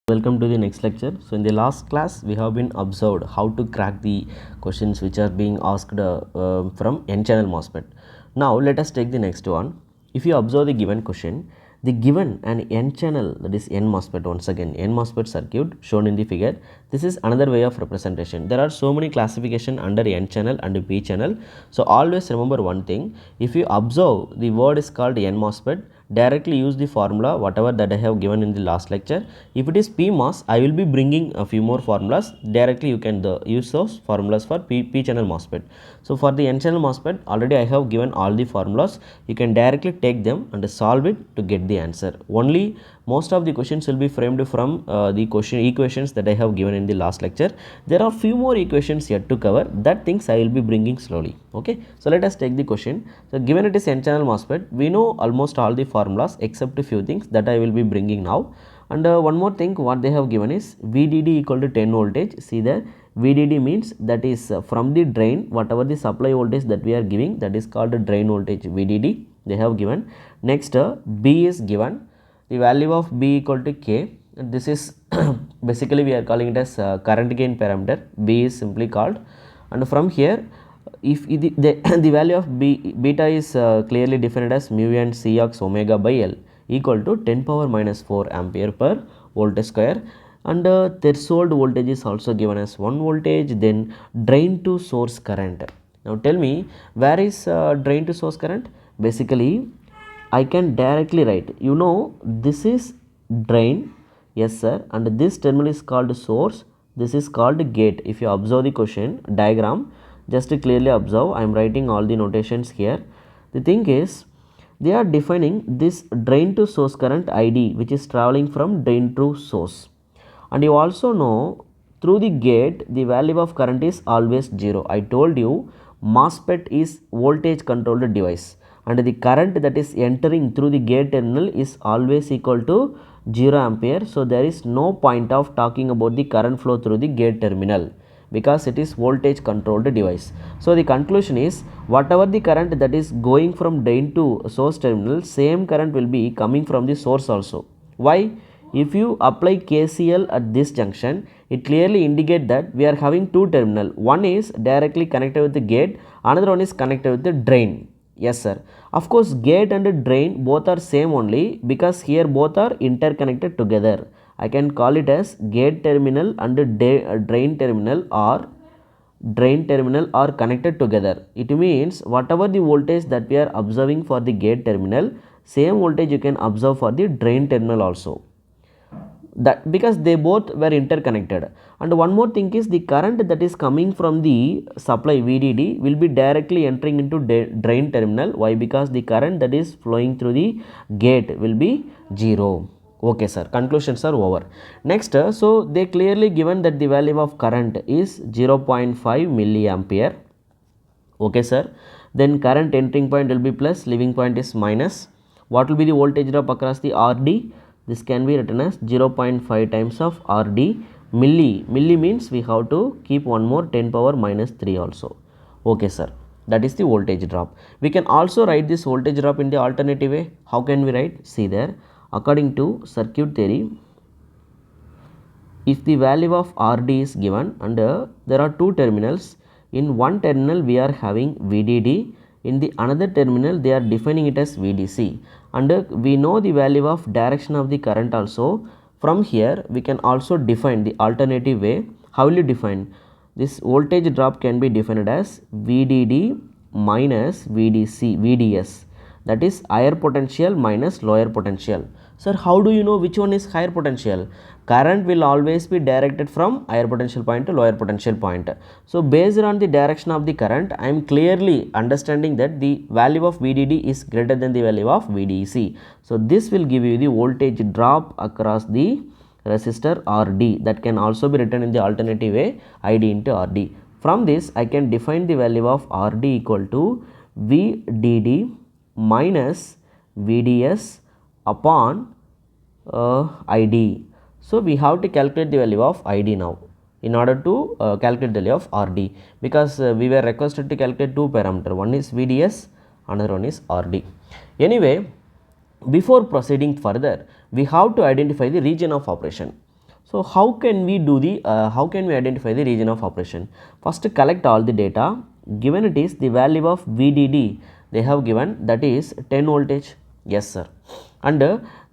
Welcome to the next lecture. So in the last class we have been observed how to crack the questions which are being asked from n-channel MOSFET. Now let us take the next one. If you observe the given question, the given an n-channel, that is n MOSFET, once again n MOSFET circuit shown in the figure. This is another way of representation. There are so many classification under n-channel and p-channel. So always remember one thing, if you observe the word is called n MOSFET, directly use the formula whatever that I have given in the last lecture. If it is PMOS, I will be bringing a few more formulas. Directly you can use those formulas for P channel MOSFET. So for the N channel MOSFET, already I have given all the formulas. You can directly take them and solve it to get the answer. Only most of the questions will be framed from the equations that I have given in the last lecture. There are few more equations yet to cover. That things I will be bringing slowly. Okay. So let us take the question. So given it is N channel MOSFET, we know almost all the formulas except a few things that I will be bringing now. And one more thing what they have given is VDD equal to 10 voltage. See there, VDD means that is from the drain, whatever the supply voltage that we are giving, that is called drain voltage, VDD they have given. Next B is given, the value of B equal to K. This is basically we are calling it as current gain parameter. B is simply called, and from here if the value of beta is clearly defined as mu and Cox omega by L equal to 10 power minus 4 ampere per volt square, and threshold voltage is also given as 1 voltage. Then drain to source current. Now tell me, where is drain to source current? Basically I can directly write, you know, this is drain, yes sir, and this terminal is called source, this is called gate. If you observe the question diagram, just to clearly observe, I am writing all the notations here. The thing is, they are defining this drain to source current ID, which is traveling from drain to source. And you also know through the gate the value of current is always 0. I told you MOSFET is voltage controlled device, and the current that is entering through the gate terminal is always equal to 0 ampere. So there is no point of talking about the current flow through the gate terminal, because it is voltage controlled device. So the conclusion is, whatever the current that is going from drain to source terminal, same current will be coming from the source also. Why? If you apply KCL at this junction, it clearly indicates that we are having two terminal. One is directly connected with the gate, another one is connected with the drain. Yes sir. Of course gate and drain both are same only, because here both are interconnected together. I can call it as gate terminal and drain terminal are connected together. It means whatever the voltage that we are observing for the gate terminal, same voltage you can observe for the drain terminal also. That because they both were interconnected. And one more thing is, the current that is coming from the supply VDD will be directly entering into drain terminal. Why? Because the current that is flowing through the gate will be 0. Okay sir, conclusions are over. Next, so they clearly given that the value of current is 0.5 milliampere. Okay sir, then current entering point will be plus, leaving point is minus. What will be the voltage drop across the RD? This can be written as 0.5 times of RD. Milli means we have to keep one more 10 power minus 3 also. Okay sir, that is the voltage drop. We can also write this voltage drop in the alternative way. How can we write? See there, according to circuit theory, if the value of RD is given and there are two terminals, in one terminal we are having VDD, in the another terminal they are defining it as VDC, and we know the value of direction of the current also. From here we can also define the alternative way. How will you define? This voltage drop can be defined as VDD minus VDS, that is higher potential minus lower potential. Sir, how do you know which one is higher potential? Current will always be directed from higher potential point to lower potential point. So based on the direction of the current, I am clearly understanding that the value of VDD is greater than the value of VDC. So this will give you the voltage drop across the resistor RD. That can also be written in the alternative way, ID into RD. From this I can define the value of RD equal to VDD minus VDS upon ID. So we have to calculate the value of ID now in order to calculate the value of RD, because we were requested to calculate two parameters, one is VDS, another one is RD. Anyway, before proceeding further, we have to identify the region of operation. So how can we do the how can we identify the region of operation? First collect all the data. Given it is the value of VDD they have given, that is 10 voltage. Yes sir. And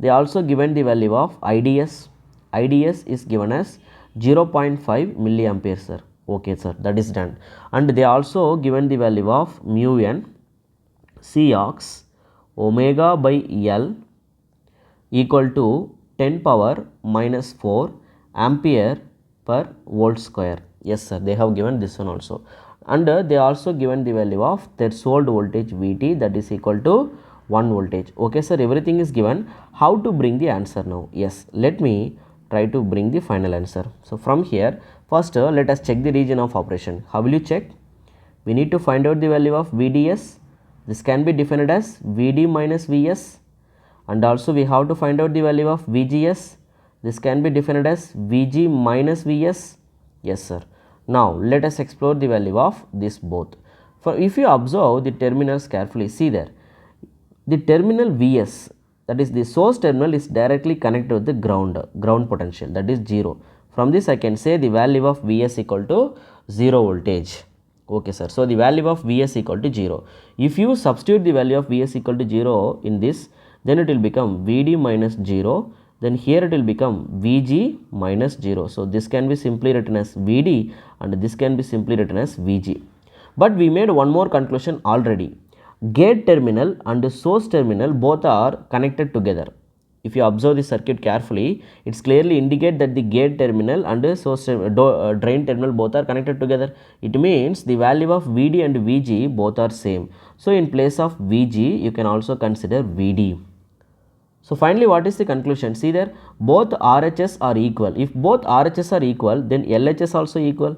they also given the value of IDS. IDS is given as 0.5 milliampere sir. Okay sir, that is done. And they also given the value of mu n Cox omega by L equal to 10 power minus 4 ampere per volt square. Yes sir, they have given this one also. And they also given the value of threshold voltage Vt, that is equal to 1 voltage. Okay sir, everything is given. How to bring the answer now? Yes, let me try to bring the final answer. So from here, first let us check the region of operation. How will you check? We need to find out the value of VDS. This can be defined as VD minus Vs. And also we have to find out the value of VGS. This can be defined as VG minus Vs. Yes sir. Now let us explore the value of this both. For if you observe the terminals carefully, see there, the terminal Vs, that is the source terminal, is directly connected with the ground potential, that is 0. From this I can say the value of Vs equal to 0 voltage. Okay sir, so the value of Vs equal to 0. If you substitute the value of Vs equal to 0 in this, then it will become Vd minus 0, then here it will become Vg minus 0. So this can be simply written as Vd and this can be simply written as Vg. But we made one more conclusion already. Gate terminal and source terminal both are connected together. If you observe the circuit carefully, it's clearly indicate that the gate terminal and source drain terminal both are connected together. It means the value of Vd and Vg both are same. So in place of Vg, you can also consider Vd. So finally, what is the conclusion? See there, both RHS are equal. If both RHS are equal, then LHS also equal.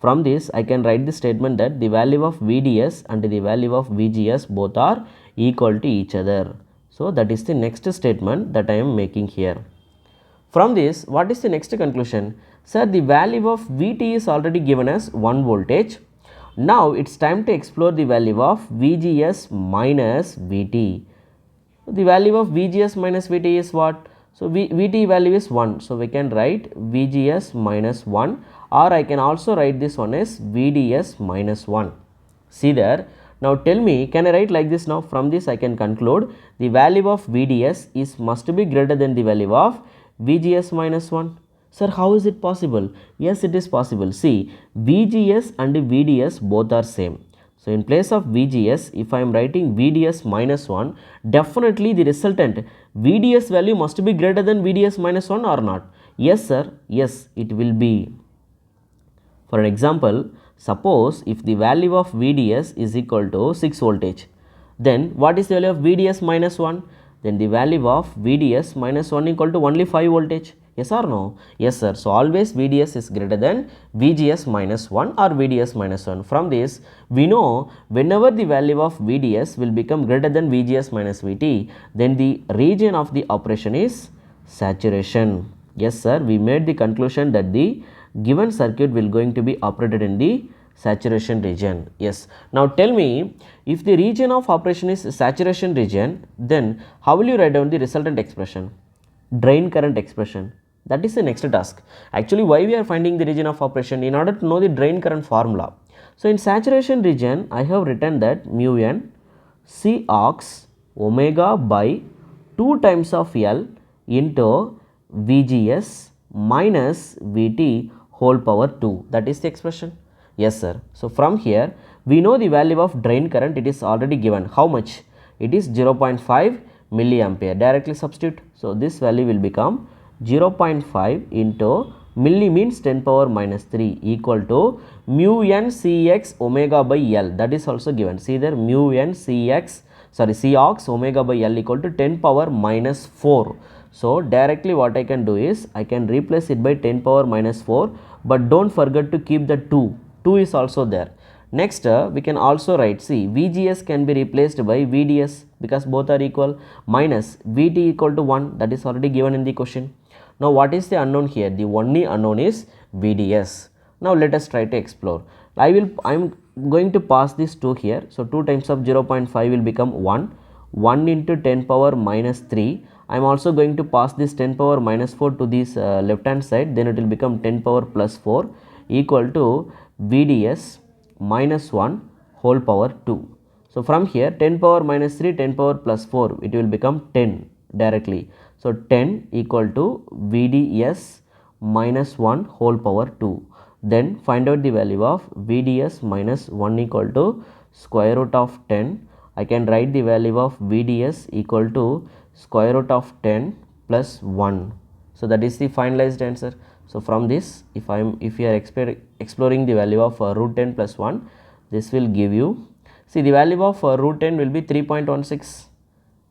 From this, I can write the statement that the value of VDS and the value of VGS both are equal to each other. So that is the next statement that I am making here. From this, what is the next conclusion? Sir, the value of Vt is already given as 1 voltage. Now it's time to explore the value of VGS minus Vt. The value of VGS minus Vt is what? So Vt value is 1. So we can write VGS minus 1, or I can also write this one as VDS minus 1. See there. Now tell me, can I write like this now? From this I can conclude the value of VDS is must be greater than the value of VGS minus 1. Sir, how is it possible? Yes, it is possible. See, VGS and VDS both are same. So in place of VGS, if I am writing VDS minus 1, definitely the resultant VDS value must be greater than VDS minus 1 or not? Yes sir, yes, it will be. For an example, suppose if the value of VDS is equal to 6 voltage, then what is the value of VDS minus 1? Then the value of VDS minus 1 equal to only 5 voltage. Yes or no? Yes sir. So always VDS is greater than VGS minus 1 or VDS minus 1. From this, we know whenever the value of VDS will become greater than VGS minus VT, then the region of the operation is saturation. Yes sir, we made the conclusion that the given circuit will going to be operated in the saturation region. Yes. Now tell me, if the region of operation is saturation region, then how will you write down the resultant expression? Drain current expression. That is the next task. Actually, why we are finding the region of operation? In order to know the drain current formula. So in saturation region, I have written that mu n Cox omega by 2 times of L into VGS minus VT whole power 2. That is the expression. Yes sir. So from here, we know the value of drain current. It is already given. How much? It is 0.5 milliampere. Directly substitute. So this value will become 0.5 into milli means 10 power minus 3 equal to mu n Cx omega by L. That is also given. See there, mu n Cox omega by L equal to 10 power minus 4. So directly what I can do is I can replace it by 10 power minus 4, but don't forget to keep the 2. 2 is also there. Next, we can also write, see, VGS can be replaced by VDS because both are equal, minus VT equal to 1, that is already given in the question. Now what is the unknown here? The only unknown is VDS. Now let us try to explore. I am going to pass this 2 here. So 2 times of 0.5 will become 1. 1 into 10 power minus 3. I am also going to pass this 10 power minus 4 to this left hand side, then it will become 10 power plus 4 equal to VDS minus 1 whole power 2. So, from here 10 power minus 3, 10 power plus 4, it will become 10 directly. So, 10 equal to VDS minus 1 whole power 2. Then find out the value of VDS minus 1 equal to square root of 10. I can write the value of VDS equal to square root of 10 plus 1. So, that is the finalized answer. So, from this, if you are exploring the value of root 10 plus 1, this will give you, see, the value of root 10 will be 3.16.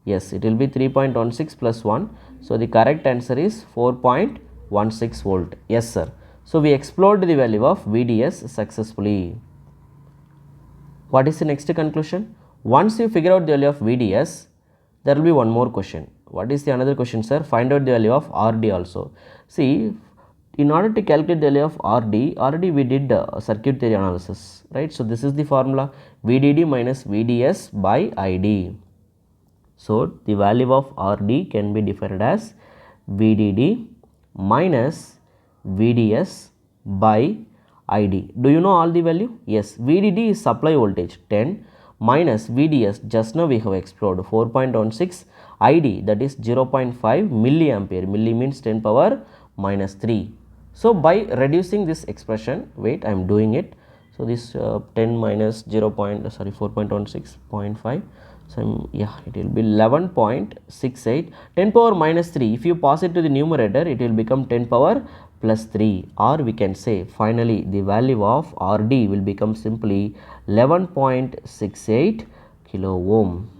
Yes, it will be 3.16 plus 1. So, the correct answer is 4.16 volt. Yes, sir. So, we explored the value of VDS successfully. What is the next conclusion? Once you figure out the value of VDS, there will be one more question. What is the another question, sir? Find out the value of RD also. See, in order to calculate the value of RD, already we did circuit theory analysis, right? So, this is the formula VDD minus VDS by ID. So, the value of RD can be defined as VDD minus VDS by ID. Do you know all the value? Yes, VDD is supply voltage 10 minus VDS, just now we have explored 4.16, ID, that is 0.5 milliampere, milli means 10 power minus 3. So, by reducing this expression, wait, I am doing it. So, this 10 minus 4.16, 0.5. So, yeah, it will be 11.68, 10 power minus 3. If you pass it to the numerator, it will become 10 power plus 3, or we can say finally the value of RD will become simply 11.68 kilo ohm.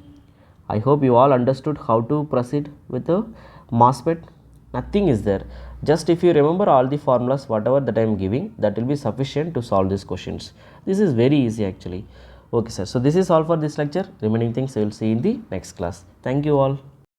I hope you all understood how to proceed with the Mosfet. Nothing is there. Just if you remember all the formulas, whatever that I am giving, that will be sufficient to solve these questions. This is very easy actually. Okay, sir. So, this is all for this lecture. Remaining things I will see in the next class. Thank you all.